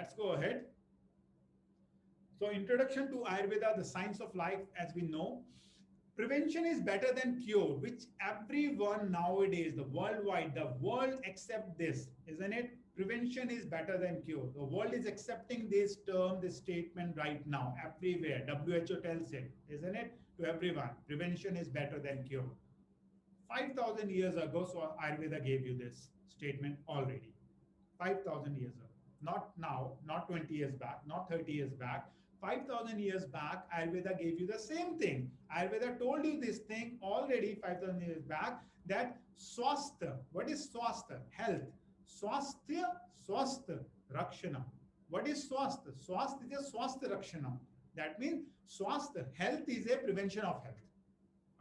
let's go ahead. So introduction to Ayurveda, the science of life, as we know. Prevention is better than cure, which everyone nowadays, the world accept this, isn't it? Prevention is better than cure. The world is accepting this term, this statement right now, everywhere. WHO tells it, isn't it? To everyone, prevention is better than cure. 5,000 years ago, so Ayurveda gave you this statement already. 5,000 years ago. Not now, not 20 years back, not 30 years back. 5,000 years back, Ayurveda gave you the same thing. Ayurveda told you this thing already 5,000 years back, that swastha. What is swastha? Health. Swasthya, swastha, rakshana. What is swastha? Swastha is a swastha rakshana. That means swastha, health is a prevention of health.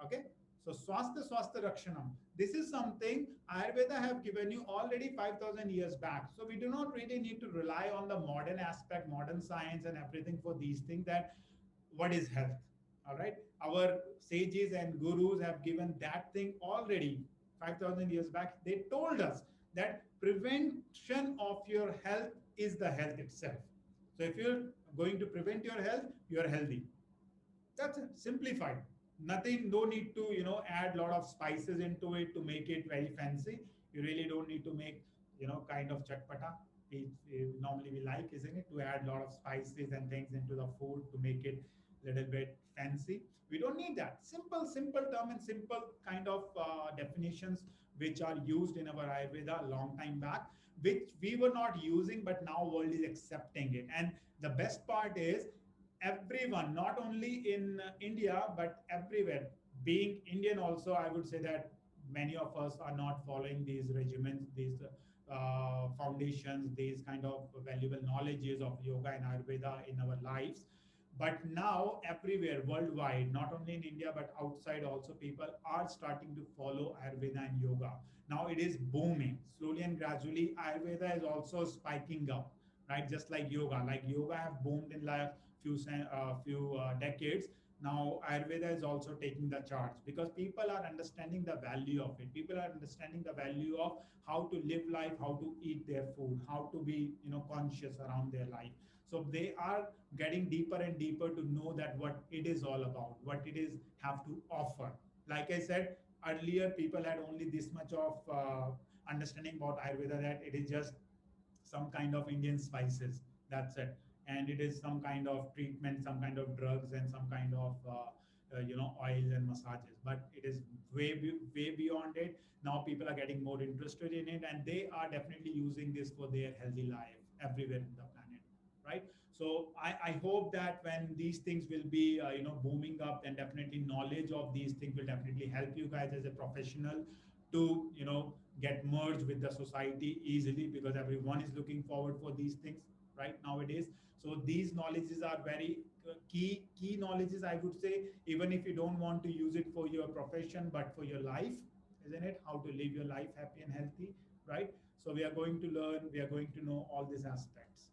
Okay. So swastha rakshanam. This is something Ayurveda have given you already 5,000 years back. So we do not really need to rely on the modern aspect, modern science and everything for these things, that what is health. All right. Our sages and gurus have given that thing already 5,000 years back. They told us that prevention of your health is the health itself. So if you're going to prevent your health, you're healthy. That's it. Simplified. Nothing, no need to, add a lot of spices into it to make it very fancy. You really don't need to make, kind of chatpata. Normally we like, isn't it, to add a lot of spices and things into the food to make it a little bit fancy. We don't need that. Simple term and simple kind of definitions which are used in our Ayurveda a long time back, which we were not using, but now world is accepting it. And the best part is, everyone, not only in India, but everywhere. Being Indian also, I would say that many of us are not following these regimens, these foundations, these kind of valuable knowledges of yoga and Ayurveda in our lives. But now everywhere worldwide, not only in India, but outside also, people are starting to follow Ayurveda and yoga. Now it is booming. Slowly and gradually, Ayurveda is also spiking up, right? Just like yoga. Like yoga have boomed in like few decades. Now Ayurveda is also taking the charge because people are understanding the value of it. People are understanding the value of how to live life, how to eat their food, how to be conscious around their life. So they are getting deeper and deeper to know that what it is all about, what it is have to offer. Like I said earlier, people had only this much of understanding about Ayurveda, that it is just some kind of Indian spices. That's it. And it is some kind of treatment, some kind of drugs, and some kind of oils and massages. But it is way beyond it. Now people are getting more interested in it, and they are definitely using this for their healthy life everywhere in the planet, right? So I hope that when these things will be booming up, then definitely knowledge of these things will definitely help you guys as a professional to get merged with the society easily, because everyone is looking forward for these things right nowadays. So these knowledges are very key knowledges, I would say, even if you don't want to use it for your profession, but for your life, isn't it? How to live your life happy and healthy, right? So we are going to learn, we are going to know all these aspects.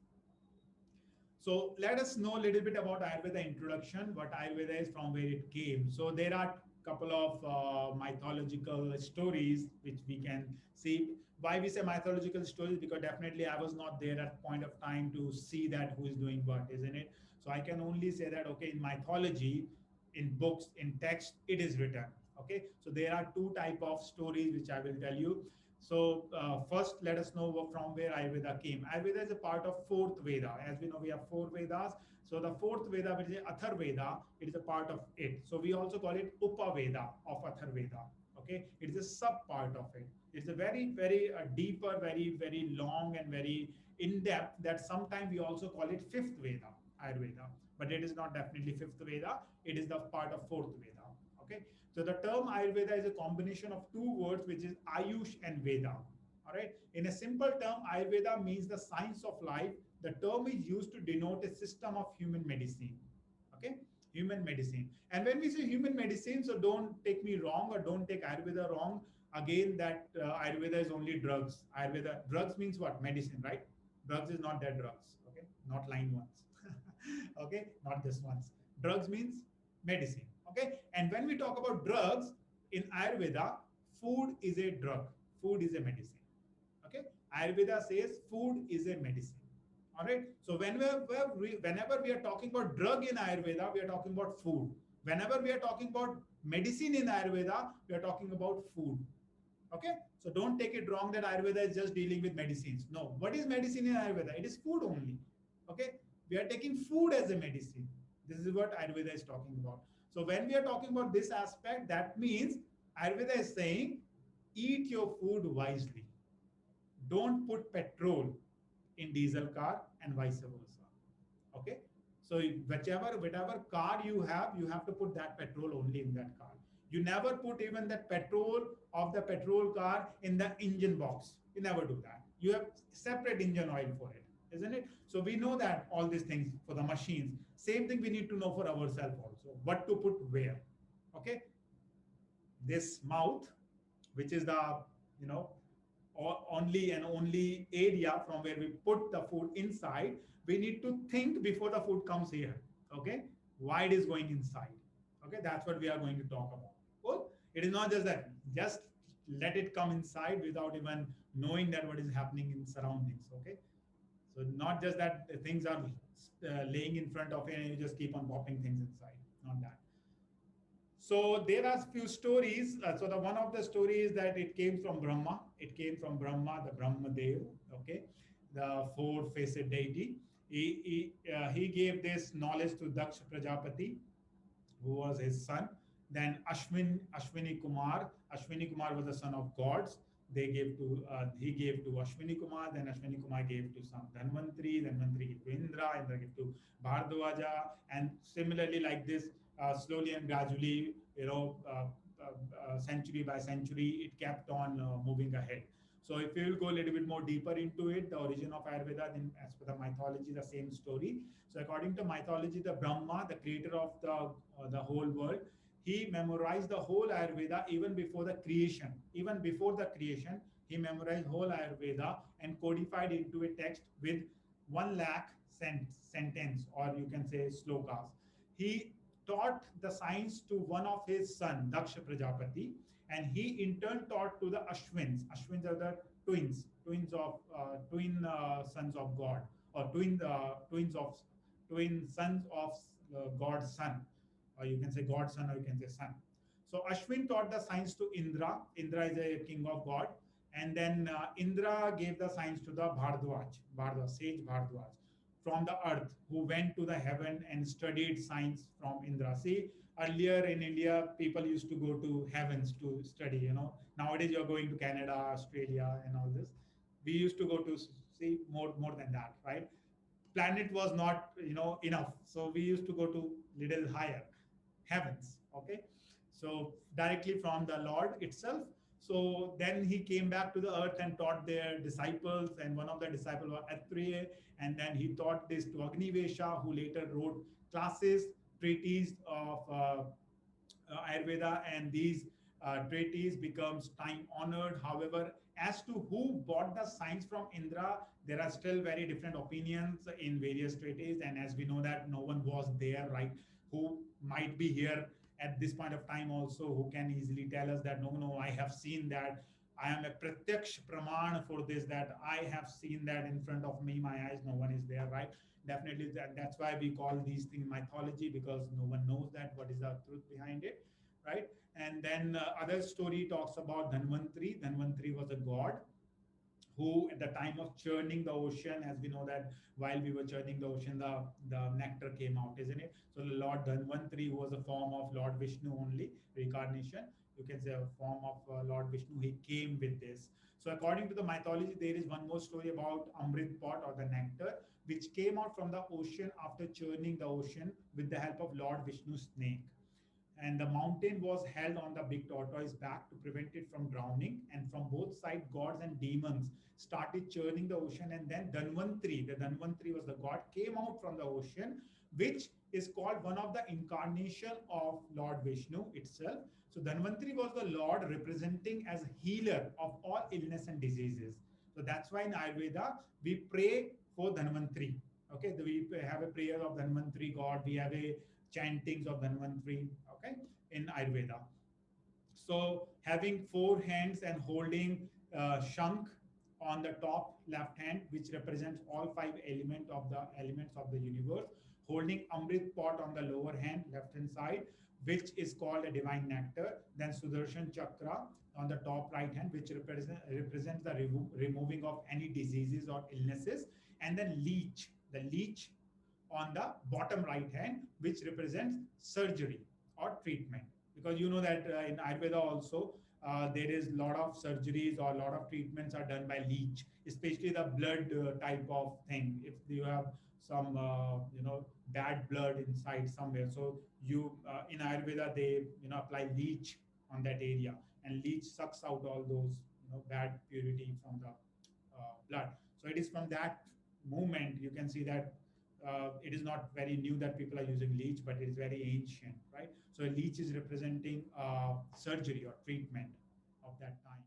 So let us know a little bit about Ayurveda introduction, what Ayurveda is, from where it came. So there are couple of mythological stories which we can see. Why we say mythological stories? Because definitely I was not there at point of time to see that who is doing what, isn't it? So I can only say that, okay, in mythology, in books, in text, it is written. Okay, so there are two type of stories which I will tell you. So first, let us know from where Ayurveda came. Ayurveda is a part of fourth Veda. As we know, we have four Vedas. So the fourth Veda, which is Atharveda, it is a part of it. So we also call it Upaveda of Atharveda. Okay, it is a sub part of it. It's a very deeper, very long and very in depth, that sometimes we also call it fifth Veda, Ayurveda. But it is not definitely fifth Veda. It is the part of fourth Veda. Okay. So the term Ayurveda is a combination of two words, which is Ayush and Veda. All right. In a simple term, Ayurveda means the science of life. The term is used to denote a system of human medicine. Okay. Human medicine. And when we say human medicine, so don't take me wrong, or don't take Ayurveda wrong. Again, that Ayurveda is only drugs. Ayurveda, drugs means what? Medicine, right? Drugs is not that drugs. Okay. Not line ones. Okay. Not this ones. Drugs means medicine. Okay. And when we talk about drugs in Ayurveda, food is a drug. Food is a medicine. Okay. Ayurveda says food is a medicine. All right. So whenever we are talking about drug in Ayurveda, we are talking about food. Whenever we are talking about medicine in Ayurveda, we are talking about food. Okay. So don't take it wrong that Ayurveda is just dealing with medicines. No. What is medicine in Ayurveda? It is food only. Okay. We are taking food as a medicine. This is what Ayurveda is talking about. So when we are talking about this aspect, that means Ayurveda is saying eat your food wisely. Don't put petrol in diesel car and vice versa. Okay. So whatever car you have to put that petrol only in that car. You never put even that petrol of the petrol car in the engine box. You never do that. You have separate engine oil for it, isn't it? So we know that all these things for the machines. Same thing we need to know for ourselves also. What to put where. Okay. This mouth, which is the you know only and only area from where we put the food inside, we need to think before the food comes here. Okay, why it is going inside. Okay, that's what we are going to talk about. Well, it is not just that, just let it come inside without even knowing that what is happening in surroundings. Okay, so not just that things are laying in front of you and you just keep on popping things inside, not that. So there are few stories. So the one of the stories that it came from Brahma. It came from Brahma, the Brahma Dev. Okay, the four-faced deity. He gave this knowledge to Daksha Prajapati, who was his son. Then Ashwini Kumar. Ashwini Kumar was the son of gods. He gave to Ashwini Kumar. Then Ashwini Kumar gave to some Dhanvantri. Dhanvantri gave to Indra. Indra gave to Bhardwaja. And similarly, like this, slowly and gradually, century by century, it kept on moving ahead. So if you will go a little bit more deeper into it, the origin of Ayurveda, then as per the mythology, the same story. So according to mythology, the Brahma, the creator of the whole world, he memorized the whole Ayurveda even before the creation. Even before the creation, he memorized whole Ayurveda and codified into a text with 1 lakh sentence, or you can say slokas. He taught the science to one of his son, Daksha Prajapati, and he in turn taught to the Ashwins. Ashwins are the twins of twin sons of God, or twin sons of God's son, or you can say God's son, or you can say son. So Ashwin taught the science to Indra. Indra is a king of God, and then Indra gave the science to the sage Bhardwaj from the earth, who went to the heaven and studied science from Indra. See, earlier in India, people used to go to heavens to study. Nowadays you're going to Canada, Australia, and all this. We used to go to see more than that, right? Planet was not enough, so we used to go to little higher heavens. Okay, so directly from the Lord itself. So then he came back to the earth and taught their disciples, and one of the disciples was Atriya, and then he taught this to Agnivesha, who later wrote classes, treatises of Ayurveda, and these treatise becomes time honored. However, as to who bought the science from Indra, there are still very different opinions in various treatises, and as we know that no one was there, right, who might be here at this point of time also, who can easily tell us that no, I have seen that, I am a pratyaksh praman for this, that I have seen that in front of me, my eyes, no one is there, right? Definitely, that's why we call these things mythology, because no one knows that what is the truth behind it, right? And then other story talks about Dhanvantri. Dhanvantri was a god who, at the time of churning the ocean, as we know that while we were churning the ocean, the nectar came out, isn't it? So the Lord Dhanvantri was a form of Lord Vishnu only, reincarnation. You can say a form of Lord Vishnu. He came with this. So according to the mythology, there is one more story about Amrit pot, or the nectar, which came out from the ocean after churning the ocean with the help of Lord Vishnu's snake. And the mountain was held on the big tortoise back to prevent it from drowning. And from both sides, gods and demons started churning the ocean. And then the Dhanvantri was the god, came out from the ocean, which is called one of the incarnation of Lord Vishnu itself. So Dhanvantri was the Lord representing as healer of all illness and diseases. So that's why in Ayurveda, we pray for Dhanvantri. Okay, we have a prayer of Dhanvantri god. We have a chantings of Dhanvantri, okay, in Ayurveda. So having 4 hands and holding Shank, on the top left hand, which represents all five elements of the universe, holding Amrit pot on the lower hand, left hand side, which is called a divine nectar. Then Sudarshan Chakra on the top right hand, which represents the removing of any diseases or illnesses. And then leech, the leech on the bottom right hand, which represents surgery or treatment. Because you know that in Ayurveda also, there is a lot of surgeries or a lot of treatments are done by leech, especially the blood type of thing. If you have some, bad blood inside somewhere, so you in Ayurveda they apply leech on that area, and leech sucks out all those bad purity from the blood. So it is from that movement you can see that it is not very new that people are using leech, but it is very ancient, right? So a leech is representing surgery or treatment of that time.